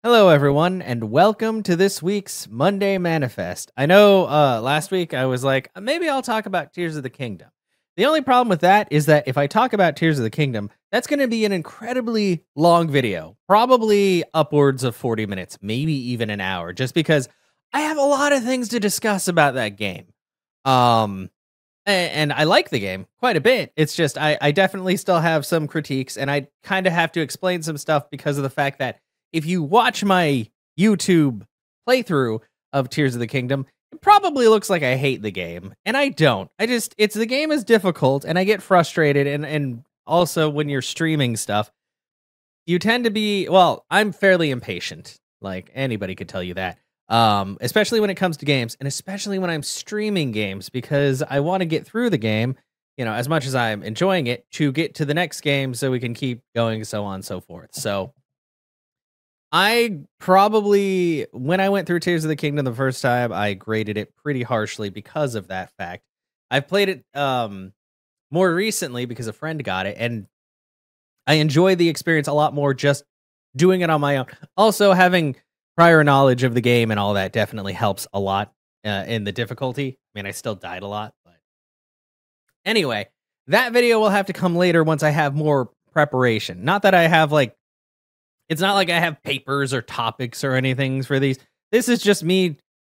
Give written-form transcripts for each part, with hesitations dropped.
Hello, everyone, and welcome to this week's Monday Manifest. I know last week I was like, maybe I'll talk about Tears of the Kingdom. The only problem with that is that if I talk about Tears of the Kingdom, that's going to be an incredibly long video, probably upwards of 40 minutes, maybe even an hour, just because I have a lot of things to discuss about that game. Um, and I like the game quite a bit. It's just I definitely still have some critiques, and I kind of have to explain some stuff because of the fact that if you watch my YouTube playthrough of Tears of the Kingdom, it probably looks like I hate the game, and I don't. It's the game is difficult, and I get frustrated, and also when you're streaming stuff, you tend to be I'm fairly impatient. Like anybody could tell you that. Especially when it comes to games, and especially when I'm streaming games, because I want to get through the game, as much as I'm enjoying it, to get to the next game so we can keep going, so on and so forth. So I probably, when I went through Tears of the Kingdom the first time, I graded it pretty harshly because of that fact. I've played it more recently because a friend got it, and I enjoy the experience a lot more just doing it on my own. Also, having prior knowledge of the game and all that definitely helps a lot in the difficulty. I mean, I still died a lot, but anyway, that video will have to come later once I have more preparation. Not that I have it's not like I have papers or topics or anything for these. This is just me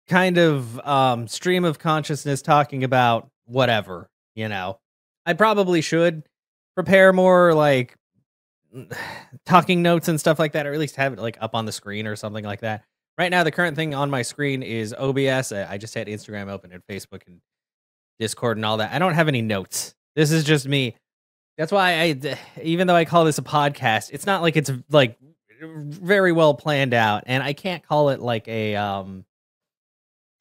kind of stream of consciousness talking about whatever. I probably should prepare more talking notes and stuff like that, or at least have it up on the screen or something like that. Right now, the current thing on my screen is OBS. I just had Instagram open and Facebook and Discord and all that. I don't have any notes. This is just me. That's why even though I call this a podcast, it's not like it's very well planned out, and I can't call it like a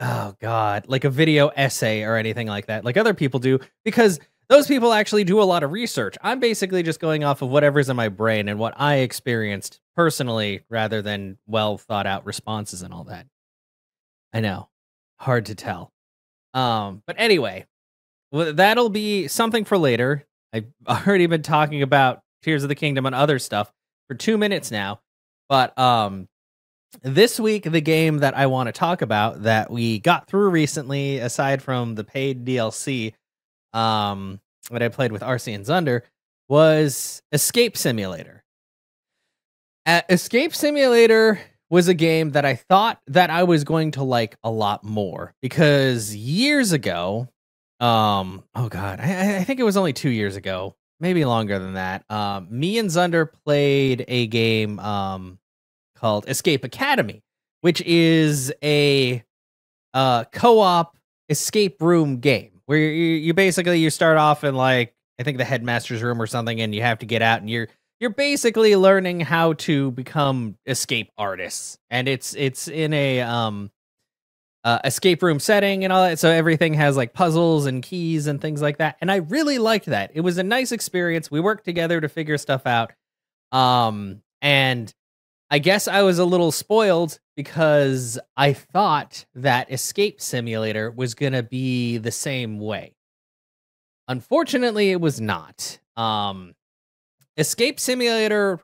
oh god, like a video essay or anything like that, like other people do, because those people actually do a lot of research. I'm basically just going off of whatever's in my brain and what I experienced personally, rather than well thought out responses and all that. I know, hard to tell. But anyway, that'll be something for later. I've already been talking about Tears of the Kingdom and other stuff for 2 minutes now. But this week, the game that I want to talk about that we got through recently, aside from the paid DLC, that I played with RC and Zunder, was Escape Simulator. Escape Simulator was a game that I thought that I was going to like a lot more, because years ago, oh god, I think it was only 2 years ago, maybe longer than that. Me and Zunder played a game called Escape Academy, which is a co-op escape room game where you basically you start off in I think the headmaster's room or something, and you have to get out, and you're basically learning how to become escape artists, and it's in a escape room setting and all that. So everything has puzzles and keys and things like that. And I really liked that. It was a nice experience. We worked together to figure stuff out. And I guess I was a little spoiled because I thought that Escape Simulator was going to be the same way. Unfortunately, it was not. Escape Simulator,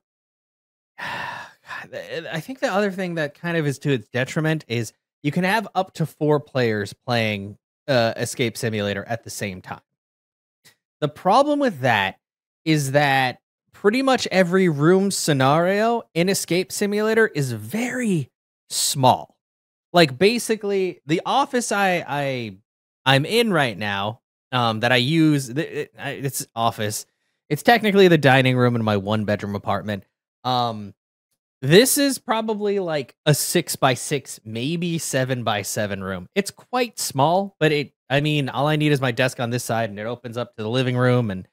I think the other thing that kind of is to its detriment is you can have up to 4 players playing Escape Simulator at the same time. The problem with that is that pretty much every room scenario in Escape Simulator is very small. Like basically, the office I'm in right now, that I use, it's office. It's technically the dining room in my 1-bedroom apartment. This is probably like a 6x6, maybe 7x7 room. It's quite small, but all I need is my desk on this side, and it opens up to the living room. And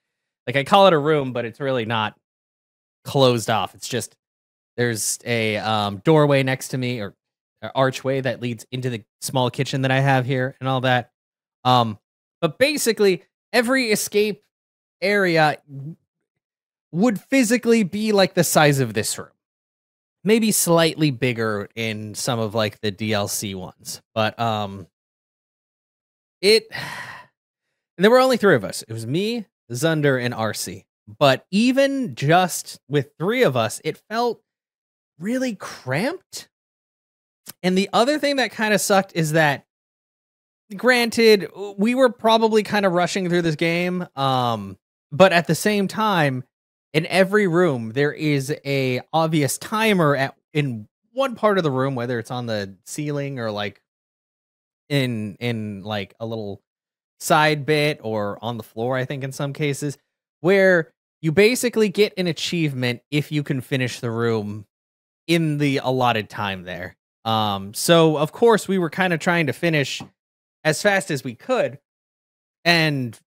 I call it a room, but it's really not closed off. It's just, there's a doorway next to me, or an archway that leads into the small kitchen that I have here and all that. But basically, every escape area would physically be like the size of this room. Maybe slightly bigger in some of the DLC ones. But there were only 3 of us. It was me, Zunder, and RC. But even just with 3 of us, it felt really cramped. And the other thing that kind of sucked is that, granted, we were probably kind of rushing through this game, but at the same time, in every room there is a obvious timer in one part of the room, whether it's on the ceiling or like in like a little side bit or on the floor, I think in some cases, where you basically get an achievement if you can finish the room in the allotted time there. So of course we were kind of trying to finish as fast as we could, and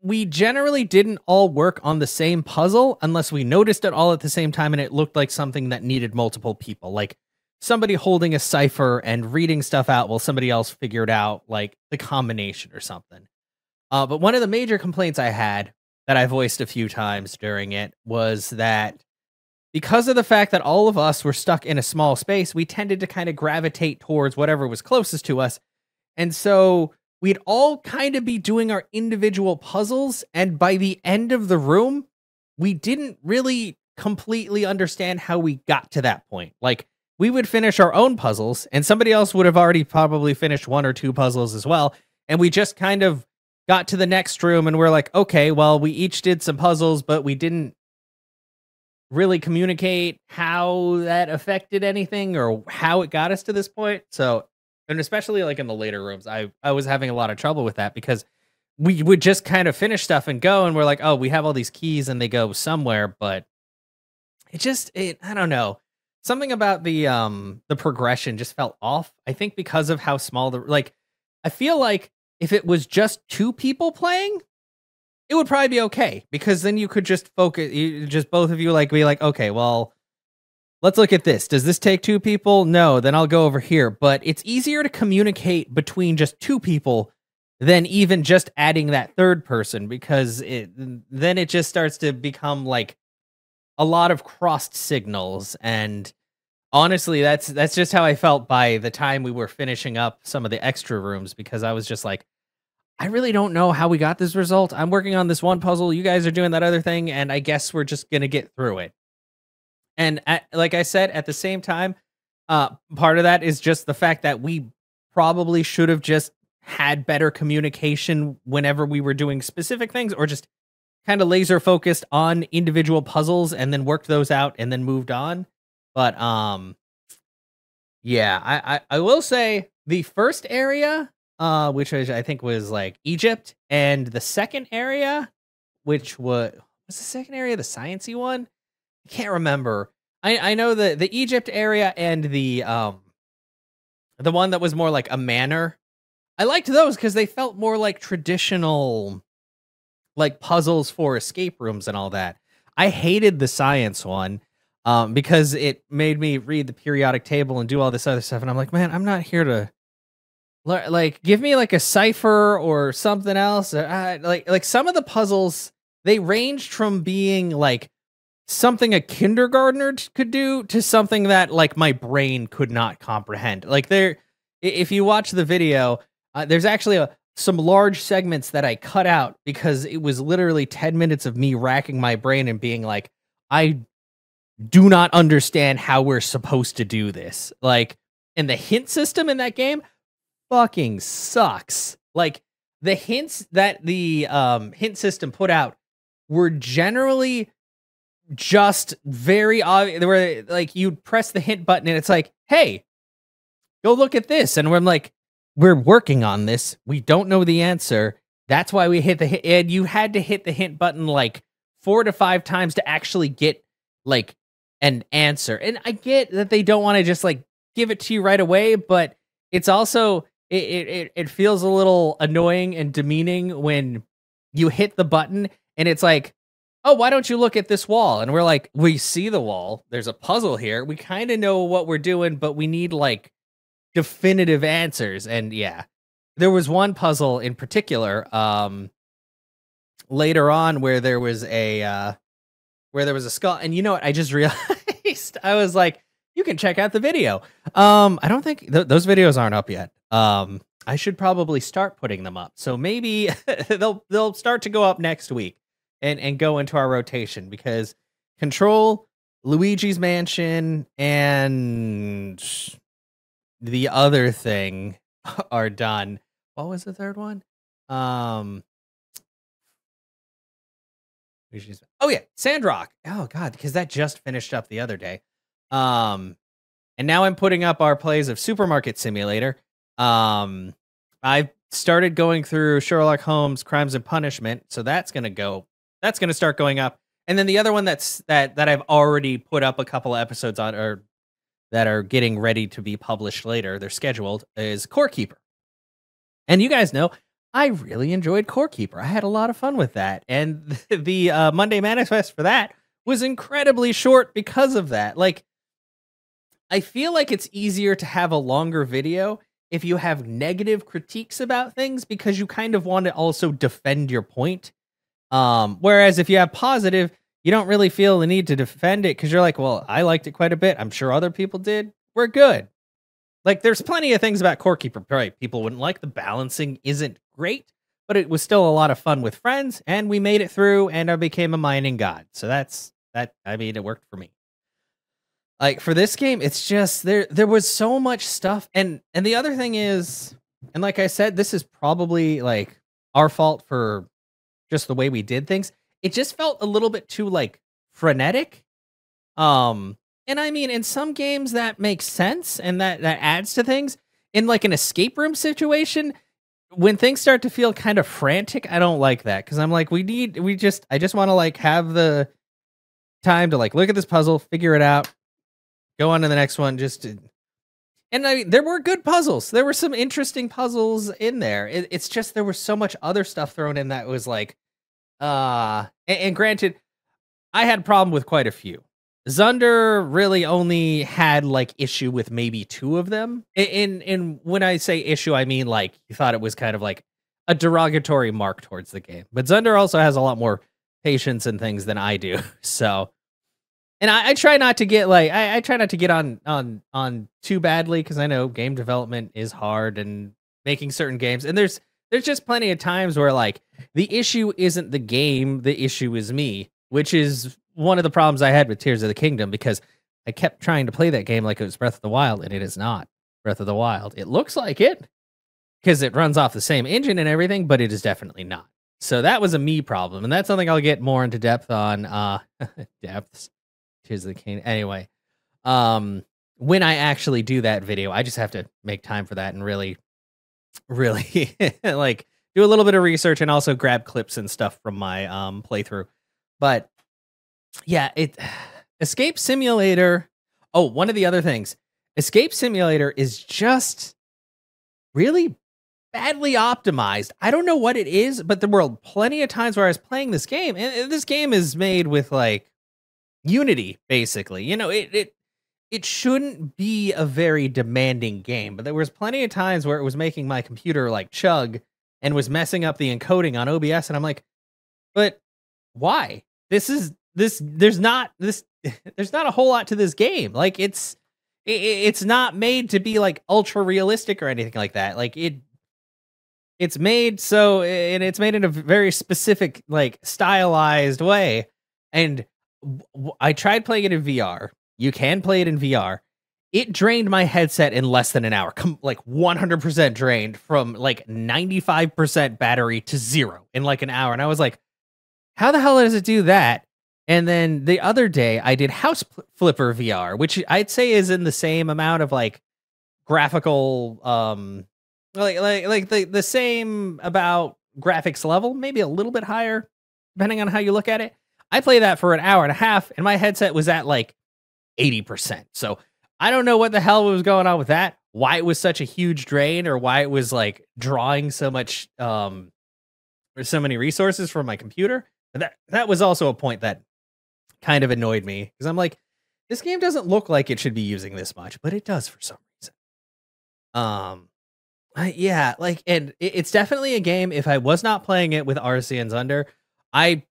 we generally didn't all work on the same puzzle unless we noticed it all at the same time and it looked like something that needed multiple people, like somebody holding a cipher and reading stuff out while somebody else figured out like the combination or something. But one of the major complaints I had that I voiced a few times during it was that because of the fact that all of us were stuck in a small space, we tended to kind of gravitate towards whatever was closest to us. And so we'd all kind of be doing our individual puzzles. And by the end of the room, we didn't really completely understand how we got to that point. Like, we would finish our own puzzles and somebody else would have already probably finished one or two puzzles as well. And we just kind of got to the next room and we're like, okay, well, we each did some puzzles, but we didn't really communicate how that affected anything or how it got us to this point. So, and especially like in the later rooms, I was having a lot of trouble with that because we would just kind of finish stuff and go and we're like, oh, we have all these keys and they go somewhere, but I don't know. Something about the progression just felt off. I think because of how small I feel like if it was just two people playing, it would probably be okay because then you could just focus, just both of you be like, okay, well, let's look at this. Does this take two people? No, then I'll go over here. But it's easier to communicate between just two people than even just adding that third person because then it just starts to become like a lot of crossed signals. And honestly, that's just how I felt by the time we were finishing up some of the extra rooms because I was just like, I really don't know how we got this result. I'm working on this one puzzle. You guys are doing that other thing. And I guess we're just going to get through it. And like I said, at the same time, part of that is just the fact that we probably should have just had better communication whenever we were doing specific things or just kind of laser focused on individual puzzles and then worked those out and then moved on. But yeah, I will say the first area, which I think was like Egypt, and the second area, which was the second area the sciencey one? I can't remember. I know the Egypt area and the one that was more like a manor. I liked those because they felt more like traditional, like puzzles for escape rooms and all that. I hated the science one because it made me read the periodic table and do all this other stuff. And I'm like, man, I'm not here to like give me like a cipher or something else. Like some of the puzzles, they ranged from being like something a kindergartner could do to something that like my brain could not comprehend. Like if you watch the video, there's actually some large segments that I cut out because it was literally 10 minutes of me racking my brain and being like, I do not understand how we're supposed to do this. Like, and the hint system in that game fucking sucks. Like, the hints that the hint system put out were generally just very obvious. They were like, you'd press the hint button and it's like, hey, go look at this. And we're like, we're working on this. We don't know the answer. That's why we hit the hit. And you had to hit the hint button like 4 to 5 times to actually get like an answer. And I get that they don't want to just like give it to you right away, but it's also, it feels a little annoying and demeaning when you hit the button and it's like, oh, why don't you look at this wall? And we're like, we see the wall. There's a puzzle here. We kind of know what we're doing, but we need like definitive answers. And yeah, there was one puzzle in particular later on where there was a skull. And you know what? I just realized I was like, you can check out the video. I don't think those videos aren't up yet. I should probably start putting them up. So maybe they'll start to go up next week and go into our rotation because Control Luigi's Mansion and the other thing are done. What was the third one? Um, oh yeah, Sandrock. Oh god, because that just finished up the other day. Um, and now I'm putting up our plays of Supermarket Simulator. I've started going through Sherlock Holmes Crimes and Punishment, so that's gonna start going up. And then the other one that I've already put up a couple of episodes on, or that are getting ready to be published later, they're scheduled, is Core Keeper. And you guys know I really enjoyed Core Keeper. I had a lot of fun with that. And the Monday Manifest for that was incredibly short because of that. Like, I feel like it's easier to have a longer video if you have negative critiques about things, because you kind of want to also defend your point. Whereas if you have positive, you don't really feel the need to defend it because you're like, well, I liked it quite a bit. I'm sure other people did. We're good. Like, there's plenty of things about Core Keeper, right? People wouldn't like. The balancing isn't great, but it was still a lot of fun with friends, and we made it through, and I became a mining god. So that's that. I mean, it worked for me. Like, for this game, it's just there was so much stuff, and the other thing is, and like I said, this is probably like our fault for just the way we did things. It just felt a little bit too like frenetic. And I mean, in some games that makes sense and that adds to things. In like an escape room situation, when things start to feel kind of frantic, I don't like that, because I'm like, I just want to like have the time to like look at this puzzle, figure it out, go on to the next one. And I mean, there were good puzzles. There were some interesting puzzles in there. It's just there was so much other stuff thrown in that was like, and granted, I had a problem with quite a few. Zunder really only had like issue with maybe 2 of them. In when I say issue, I mean like he thought it was kind of like a derogatory mark towards the game. But Zunder also has a lot more patience and things than I do. So, and I try not to get like I try not to get on too badly, because I know game development is hard and making certain games. And there's just plenty of times where like the issue isn't the game, the issue is me, which is one of the problems I had with Tears of the Kingdom, because I kept trying to play that game like it was Breath of the Wild, and it is not Breath of the Wild. It looks like it because it runs off the same engine and everything, but it is definitely not. So that was a me problem, and that's something I'll get more into depth on. Depths. Tears of the Kingdom. Anyway, when I actually do that video, I just have to make time for that and really like do a little bit of research and also grab clips and stuff from my playthrough. But yeah, Escape Simulator. Oh, one of the other things, Escape Simulator is just really badly optimized. I don't know what it is, but there were plenty of times where I was playing this game, and this game is made with like Unity, basically. You know, it shouldn't be a very demanding game, but there was plenty of times where it was making my computer like chug and was messing up the encoding on OBS, and I'm like, but why? There's not a whole lot to this game. Like, it's not made to be like ultra realistic or anything like that. Like, it's made so, and it's made in a very specific, like, stylized way. And I tried playing it in VR. You can play it in VR. It drained my headset in less than an hour. Like 100% drained, from like 95% battery to 0 in like an hour. And I was like, how the hell does it do that? And then the other day I did House Flipper VR, which I'd say is in the same amount of like graphical, like the same about graphics level, maybe a little bit higher, depending on how you look at it. I played that for an hour and a half, and my headset was at like 80%. So I don't know what the hell was going on with that, why it was such a huge drain, or why it was like drawing so much, or so many resources from my computer. But that was also a point that kind of annoyed me, because I'm like, this game doesn't look like it should be using this much, but it does for some reason. Yeah, like, and it's definitely a game. If I was not playing it with RC and Zunder, I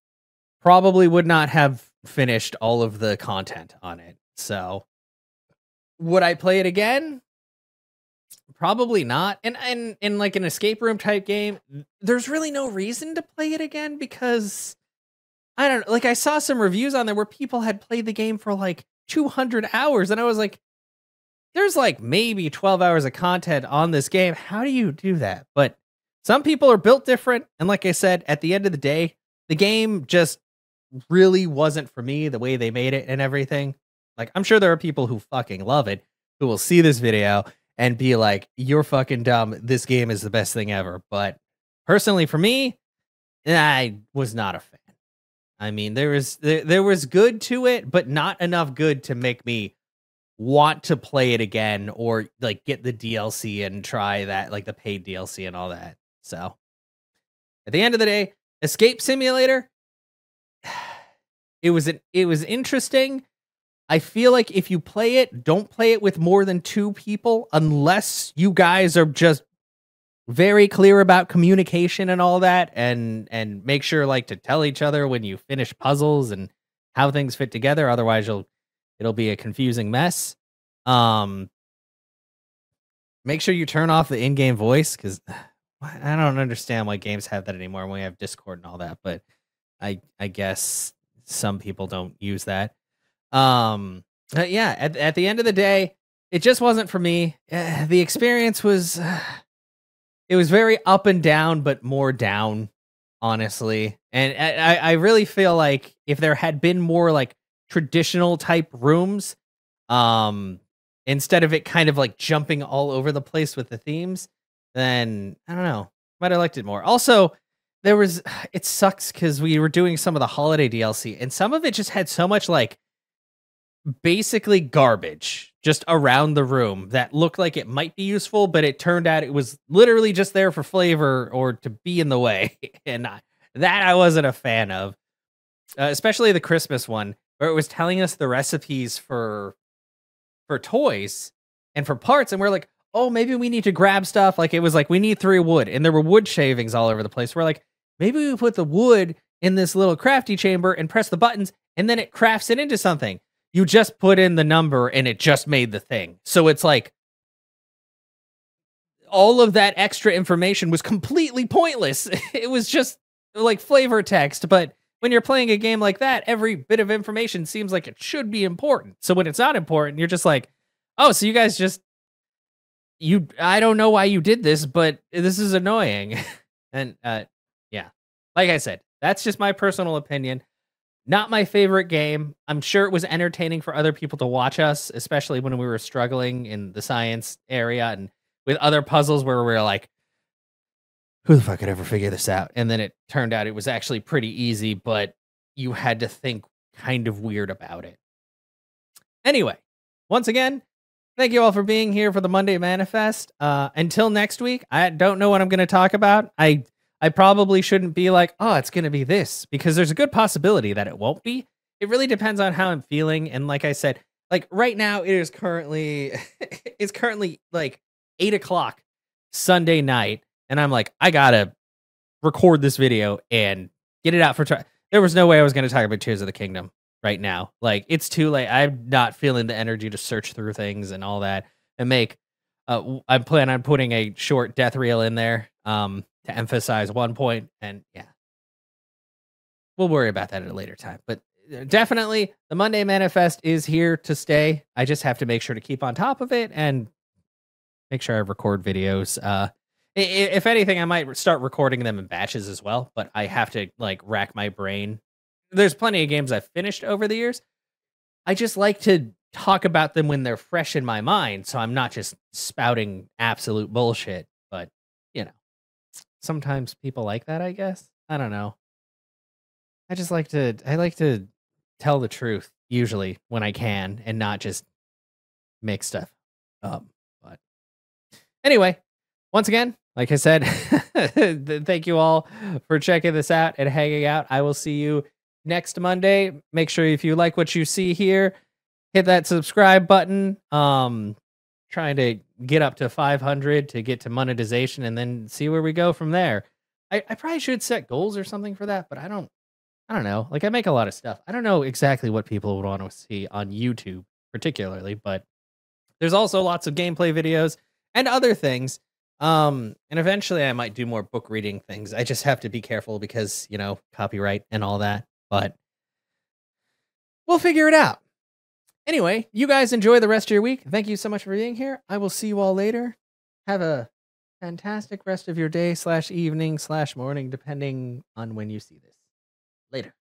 probably would not have finished all of the content on it. So would I play it again? Probably not. And in like an escape room type game, there's really no reason to play it again, because I don't like, I saw some reviews on there where people had played the game for like 200 hours, and I was like, there's like maybe 12 hours of content on this game. How do you do that? But some people are built different. And like I said, at the end of the day, the game just really wasn't for me the way they made it and everything. Like, I'm sure there are people who fucking love it who will see this video and be like, you're fucking dumb. This game is the best thing ever. But personally, for me, I was not a fan. I mean, there was good to it, but not enough good to make me want to play it again or like get the DLC and try that, like the paid DLC and all that. So at the end of the day, Escape Simulator, it was interesting. I feel like if you play it, don't play it with more than 2 people unless you guys are just very clear about communication and all that, and make sure like to tell each other when you finish puzzles and how things fit together. Otherwise, it'll be a confusing mess. Make sure you turn off the in-game voice, because I don't understand why games have that anymore when we have Discord and all that. But I guess some people don't use that. Yeah, at the end of the day, it just wasn't for me. The experience was it was very up and down, but more down, honestly. And I really feel like if there had been more like traditional type rooms, instead of it kind of like jumping all over the place with the themes, then I don't know, might have liked it more. Also, it sucks because we were doing some of the holiday DLC, and some of it just had so much like basically garbage just around the room that looked like it might be useful, but it turned out it was literally just there for flavor or to be in the way. And that I wasn't a fan of, especially the Christmas one where it was telling us the recipes for toys and for parts. And we're like, oh, maybe we need to grab stuff. Like it was like, we need 3 wood, and there were wood shavings all over the place. We're like, maybe we put the wood in this little crafty chamber and press the buttons, and then it crafts it into something. You just put in the number and it just made the thing. So it's like all of that extra information was completely pointless. It was just like flavor text. But when you're playing a game like that, every bit of information seems like it should be important. So when it's not important, you're just like, oh, so you guys just, I don't know why you did this, but this is annoying. And yeah, like I said, that's just my personal opinion. Not my favorite game. I'm sure it was entertaining for other people to watch us, especially when we were struggling in the science area and with other puzzles where we were like, who the fuck could ever figure this out? And then it turned out it was actually pretty easy, but you had to think kind of weird about it. Anyway, once again, thank you all for being here for the Monday Manifest. Until next week, I don't know what I'm going to talk about. I probably shouldn't be like, oh, it's going to be this, because there's a good possibility that it won't be. It really depends on how I'm feeling. And like I said, like right now it is currently, it's currently like 8:00 Sunday night. And I'm like, I gotta record this video and get it out for there was no way I was going to talk about Tears of the Kingdom right now. Like it's too late. I'm not feeling the energy to search through things and all that and make, I plan on putting a short death reel in there. To emphasize one point, and yeah, we'll worry about that at a later time. But definitely, the Monday Manifest is here to stay. I just have to make sure to keep on top of it and make sure I record videos. If anything, I might start recording them in batches as well, but I have to like rack my brain. There's plenty of games I've finished over the years. I just like to talk about them when they're fresh in my mind, so I'm not just spouting absolute bullshit. But you know, sometimes people like that, I guess. I don't know. I like to tell the truth usually when I can and not just make stuff up. But anyway, once again, like I said, thank you all for checking this out and hanging out. I will see you next Monday. Make sure if you like what you see here, hit that subscribe button. Trying to get up to 500 to get to monetization and then see where we go from there. I probably should set goals or something for that, but I don't know. Like I make a lot of stuff. I don't know exactly what people would want to see on YouTube particularly, but there's also lots of gameplay videos and other things. And eventually I might do more book reading things. I just have to be careful because, you know, copyright and all that. but we'll figure it out. Anyway, you guys enjoy the rest of your week. Thank you so much for being here. I will see you all later. Have a fantastic rest of your day /evening/morning, depending on when you see this. Later.